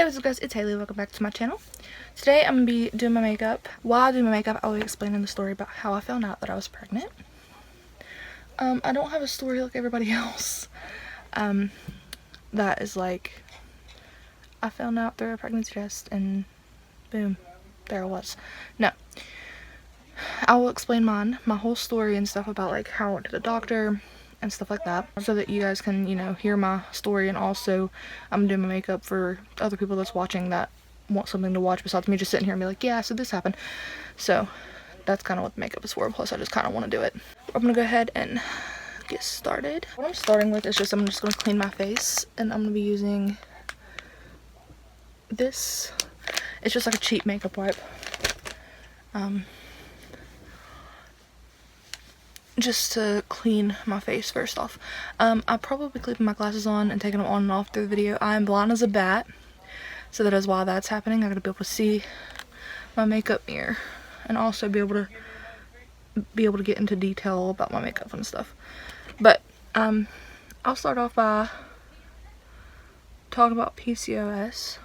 What's up guys, it's Haley, welcome back to my channel. Today I'm going to be doing my makeup. While I do my makeup, I'll be explaining the story about how I found out that I was pregnant. I don't have a story like everybody else. That is like, I found out through a pregnancy test and boom, there I was. No. I will explain mine, my whole story and stuff about like how I went to the doctor and stuff like that, so that you guys can, you know, hear my story. And also I'm doing my makeup for other people that's watching that want something to watch besides me just sitting here and be like, yeah, so this happened. So that's kind of what the makeup is for, plus I just kind of want to do it. I'm gonna go ahead and get started. What I'm starting with is just, I'm just gonna clean my face, and I'm gonna be using this. It's just like a cheap makeup wipe. Just to clean my face first off. I'll probably be keeping my glasses on and taking them on and off through the video. I am blind as a bat, so that is why that's happening. I gotta be able to see my makeup mirror and also be able to get into detail about my makeup and stuff. But I'll start off by talking about PCOS.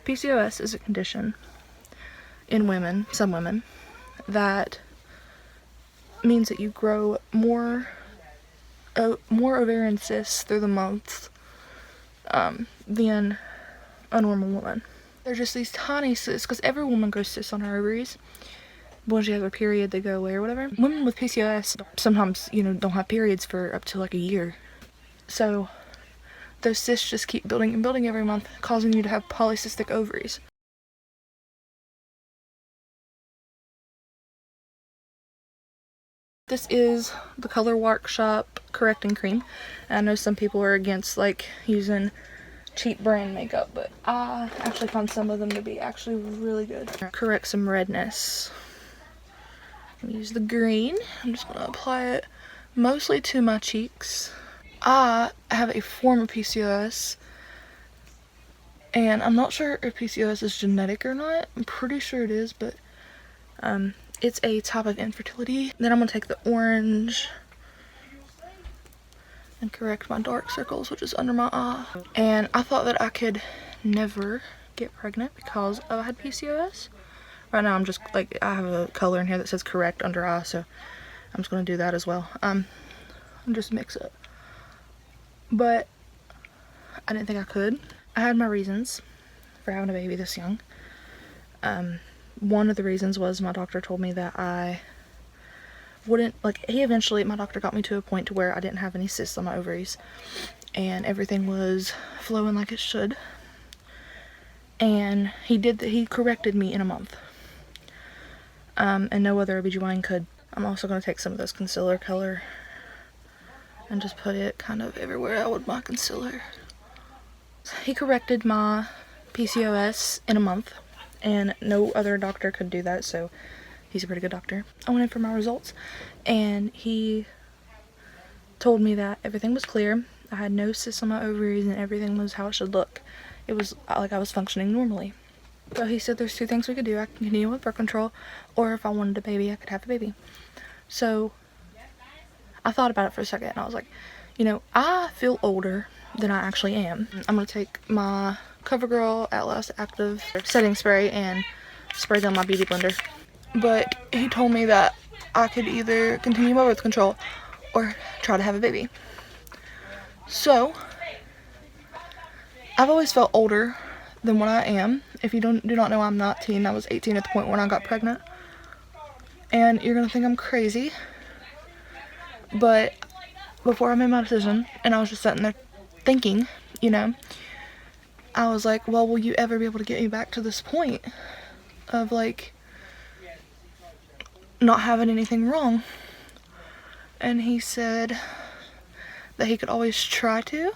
PCOS is a condition in women, some women, that means that you grow more ovarian cysts through the month than a normal woman. They're just these tiny cysts, because every woman grows cysts on her ovaries. When she has her period, they go away or whatever. Women with PCOS sometimes, you know, don't have periods for up to like a year. So those cysts just keep building and building every month, causing you to have polycystic ovaries. This is the Color Workshop correcting cream. And I know some people are against like using cheap brand makeup, but I actually found some of them to be actually really good. Correct some redness. Use the green. I'm just going to apply it mostly to my cheeks. I have a form of PCOS, and I'm not sure if PCOS is genetic or not. I'm pretty sure it is, but it's a type of infertility. Then I'm going to take the orange and correct my dark circles, which is under my eye. And I thought that I could never get pregnant because I had PCOS. Right now I'm just like, I have a color in here that says correct under eye, so I'm just going to do that as well. And just mix it. But I didn't think I could. I had my reasons for having a baby this young. One of the reasons was my doctor told me that I wouldn't, like, my doctor got me to a point to where I didn't have any cysts on my ovaries and everything was flowing like it should. And he corrected me in a month. And no other OBGYN could. I'm also going to take some of this concealer color and just put it kind of everywhere I would my concealer. He corrected my PCOS in a month, and no other doctor could do that, so he's a pretty good doctor. I went in for my results, and he told me that everything was clear. I had no cysts on my ovaries, and everything was how it should look. It was like I was functioning normally. So he said there's two things we could do. I can continue with birth control, or if I wanted a baby, I could have a baby. So I thought about it for a second, and I was like, you know, I feel older than I actually am. I'm going to take my CoverGirl Atlas Active setting spray and spray down my beauty blender. But he told me that I could either continue my birth control or try to have a baby. So I've always felt older than what I am. If you do not know, I'm 19. I was 18 at the point when I got pregnant. And you're going to think I'm crazy. But before I made my decision, and I was just sitting there thinking, you know, I was like, well, will you ever be able to get me back to this point of like not having anything wrong? And he said that he could always try to,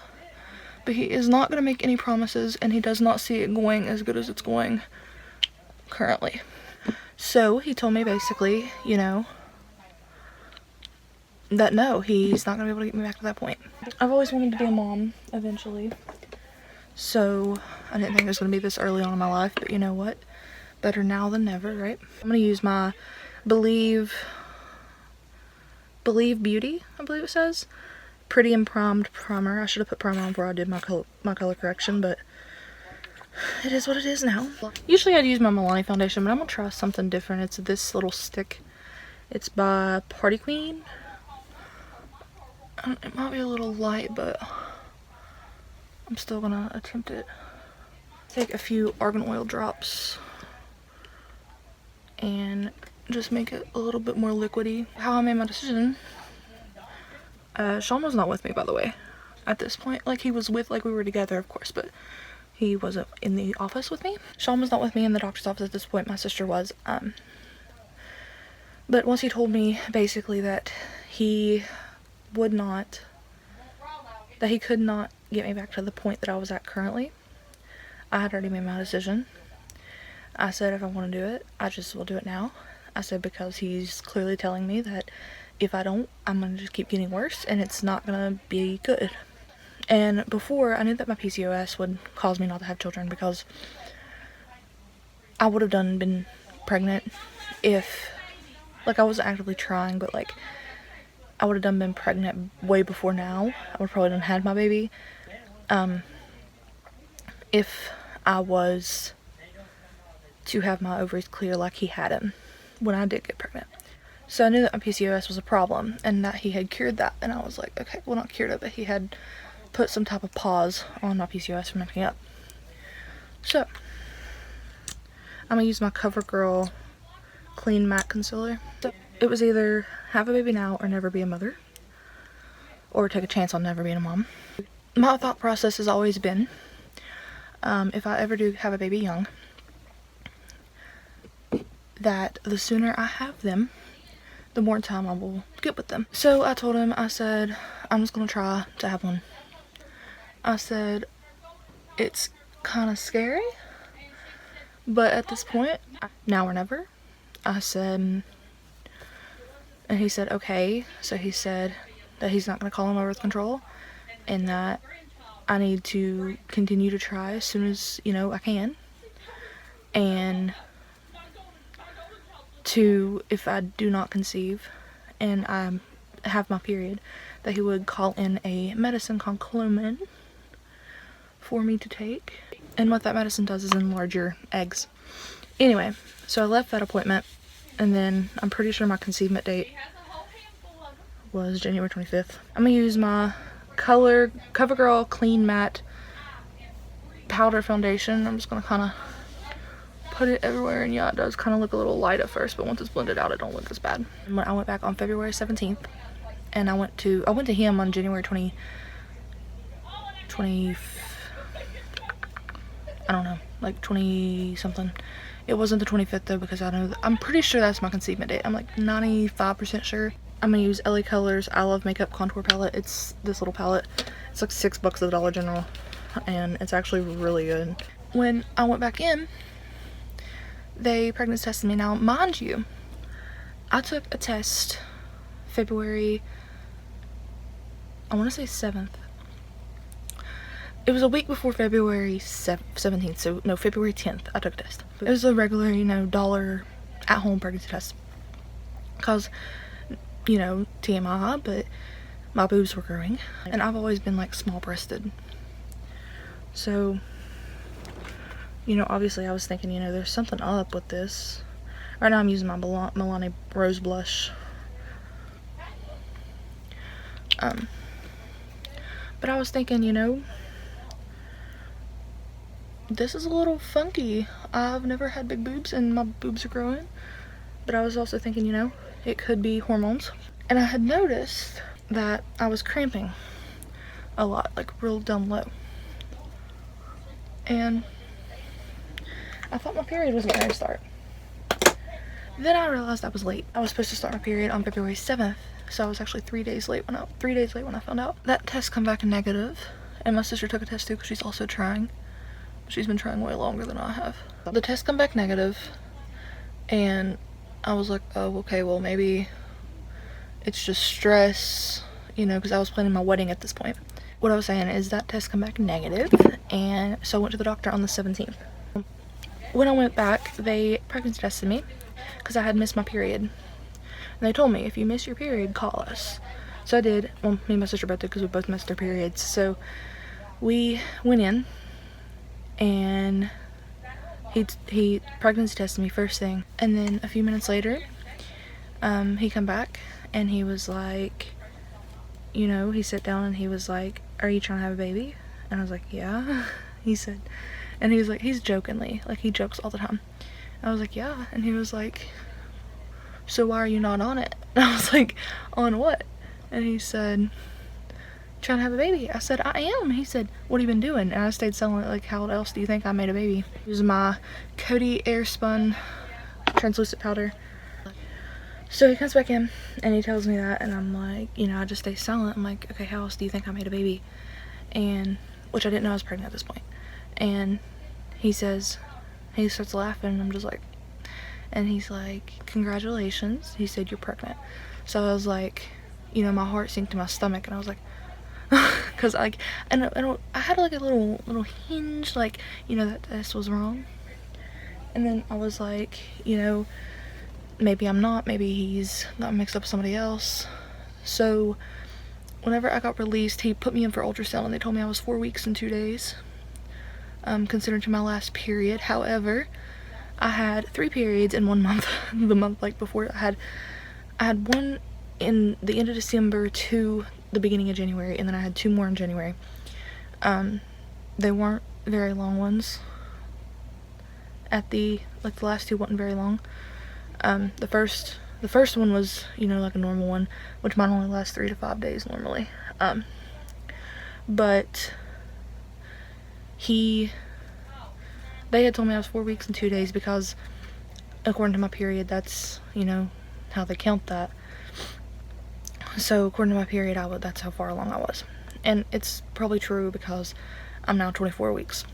but he is not going to make any promises, and he does not see it going as good as it's going currently. So he told me basically, you know, that no, he's not going to be able to get me back to that point. I've always wanted to be a mom eventually, so I didn't think it was going to be this early on in my life, but you know what? Better now than never, right? I'm going to use my Believe Beauty, I believe it says. Pretty and Primed Primer. I should have put primer on before I did my color correction, but it is what it is now. Usually I'd use my Milani foundation, but I'm gonna try something different. It's this little stick. It's by Party Queen. It might be a little light, but I'm still gonna attempt it. Take a few argan oil drops and just make it a little bit more liquidy. How I made my decision, Sean was not with me, by the way, at this point. Like, he was with, like, we were together, of course, but he wasn't in the office with me. Sean was not with me in the doctor's office at this point. My sister was. But once he told me, basically, that he would not, that he could not get me back to the point that I was at currently, I had already made my decision. I said if I want to do it, I just will do it now. I said because he's clearly telling me that if I don't, I'm going to just keep getting worse and it's not going to be good. And before, I knew that my PCOS would cause me not to have children because I would have been pregnant if, like, I wasn't actively trying, but like I would have been pregnant way before now. I would probably done had my baby. If I was to have my ovaries clear like he had them when I did get pregnant. So I knew that my PCOS was a problem and that he had cured that. And I was like, okay, well, not cured it, but he had put some type of pause on my PCOS from acting up. So I'm gonna use my CoverGirl Clean Matte Concealer. So it was either have a baby now or never be a mother, or take a chance on never being a mom. My thought process has always been, if I ever do have a baby young, that the sooner I have them, the more time I will get with them. So I told him, I said, I'm just gonna try to have one. I said, it's kind of scary, but at this point, now or never. I said, and he said, okay. So he said that he's not gonna call on my birth control and that I need to continue to try as soon as, you know, I can. And to, if I do not conceive and I have my period, that he would call in a medicine called Clomid for me to take. And what that medicine does is enlarge your eggs. Anyway, so I left that appointment, and then I'm pretty sure my conceivement date was January 25th. I'm gonna use my CoverGirl Clean Matte Powder Foundation. I'm just gonna kind of put it everywhere, and yeah, it does kind of look a little light at first, but once it's blended out, it don't look as bad. And when I went back on February 17th, and I went to him on January 20, I don't know, like 20 something. It wasn't the 25th though, because I'm pretty sure that's my conceivement date. I'm like 95% sure. I'm gonna use LA Colors I Love Makeup Contour Palette. It's this little palette. It's like $6 at the Dollar General, and it's actually really good. When I went back in, they pregnancy tested me. Now, mind you, I took a test February, I want to say 7th. It was a week before February 17th, so no, February 10th, I took a test. It was a regular, you know, dollar at-home pregnancy test. Because, you know, TMI, but my boobs were growing. And I've always been, like, small-breasted. So, you know, obviously I was thinking, you know, there's something up with this. Right now I'm using my Milani Rose Blush. But I was thinking, you know, this is a little funky. I've never had big boobs and my boobs are growing. But I was also thinking, you know, it could be hormones. And I had noticed that I was cramping a lot, like real down low. And I thought my period was going to start. Then I realized I was late. I was supposed to start my period on February 7th, so I was actually 3 days late when I found out. That test come back negative, and my sister took a test too because she's also trying. She's been trying way longer than I have. The test come back negative, and I was like, oh, okay, well maybe it's just stress, you know, because I was planning my wedding at this point. What I was saying is that test come back negative, and so I went to the doctor on the 17th. When I went back, they pregnancy tested me because I had missed my period. And they told me, if you miss your period, call us. So I did. Well, me and my sister both did because we both missed our periods. So we went in, and he pregnancy tested me first thing, and then a few minutes later, he come back and he was like, you know, he sat down and he was like, "Are you trying to have a baby?" And I was like, "Yeah." He said, and he was like, he's jokingly, like he jokes all the time. I was like, "Yeah," and he was like, "So why are you not on it?" And I was like, "On what?" And he said, "Trying to have a baby." I said, "I am." He said, "What have you been doing?" And I stayed silent, like, how else do you think I made a baby? Using my Coty Airspun translucent powder. So he comes back in and he tells me that, and I'm like, you know, I just stay silent. I'm like, okay, how else do you think I made a baby? And, which I didn't know I was pregnant at this point. And he says, he starts laughing, and I'm just like, and he's like, "Congratulations." He said, "You're pregnant." So I was like, you know, my heart sank to my stomach, and I was like, because like, and I had like a little hinge, like, you know, that this was wrong. And then I was like, you know, maybe I'm not, maybe he's got mixed up with somebody else. So whenever I got released, he put me in for ultrasound, and they told me I was 4 weeks and 2 days, considering to my last period. However, I had 3 periods in 1 month. The month like before, I had one in the end of December to the beginning of January, and then I had 2 more in January. They weren't very long ones. At the last 2 weren't very long. The first one was, you know, like a normal one, which might only last 3 to 5 days normally. But they had told me I was 4 weeks and 2 days because according to my period, that's, you know, how they count that. So according to my period, that's how far along I was. And it's probably true because I'm now 24 weeks.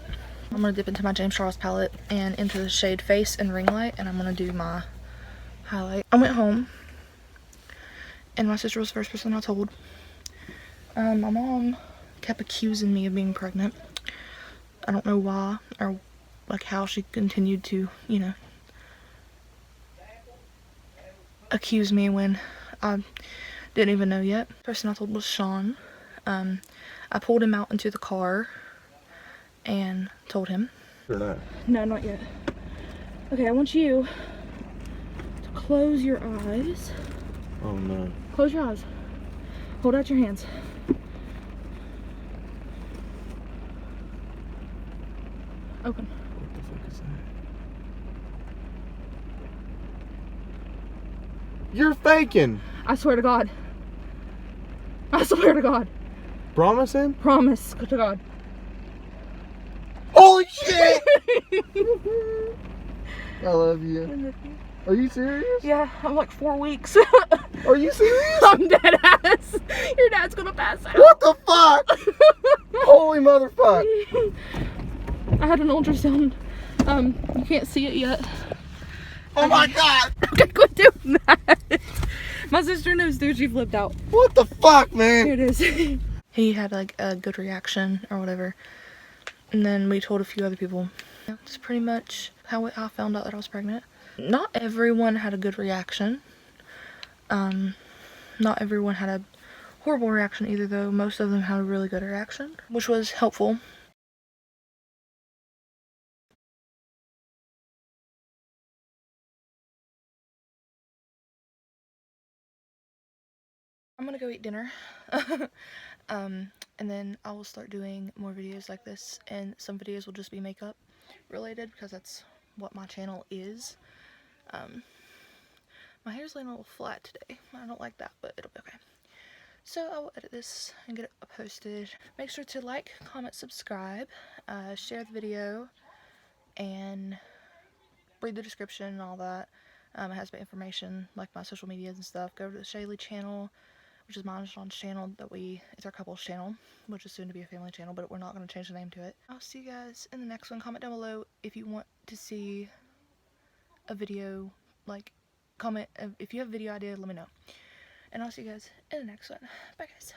I'm going to dip into my James Charles palette and into the shade Face and Ring Light, and I'm going to do my highlight. I went home, and my sister was the first person I told. My mom kept accusing me of being pregnant. I don't know why, or like how she continued to, you know, accuse me when I didn't even know yet. The person I told was Sean. I pulled him out into the car and told him. Or not? No, not yet. Okay, I want you to close your eyes. Oh no. Close your eyes. Hold out your hands. Open. What the fuck is that? You're faking! I swear to God. I swear to God. Promising? Promise to God. Holy shit! I love you. Are you serious? Yeah, I'm like 4 weeks. Are you serious? I'm dead ass. Your dad's gonna pass out. What the fuck? Holy motherfucker. I had an ultrasound. You can't see it yet. Oh my god! Okay, quit doing that. My sister knows too, she flipped out. What the fuck, man? Here it is. He had like a good reaction or whatever. And then we told a few other people. That's pretty much how I found out that I was pregnant. Not everyone had a good reaction. Not everyone had a horrible reaction either, though. Most of them had a really good reaction, which was helpful. I'm gonna go eat dinner. And then I will start doing more videos like this, and some videos will just be makeup related because that's what my channel is. My hair's laying a little flat today. I don't like that, but it'll be okay. So I will edit this and get it posted. Make sure to like, comment, subscribe, share the video, and read the description and all that. It has my information, like my social medias and stuff. Go to the Shaylee channel, which is mine and Sean's channel. It's our couple's channel, which is soon to be a family channel, but we're not going to change the name to it. I'll see you guys in the next one. Comment down below if you want to see a video, like, comment if you have a video idea, let me know. And I'll see you guys in the next one. Bye guys.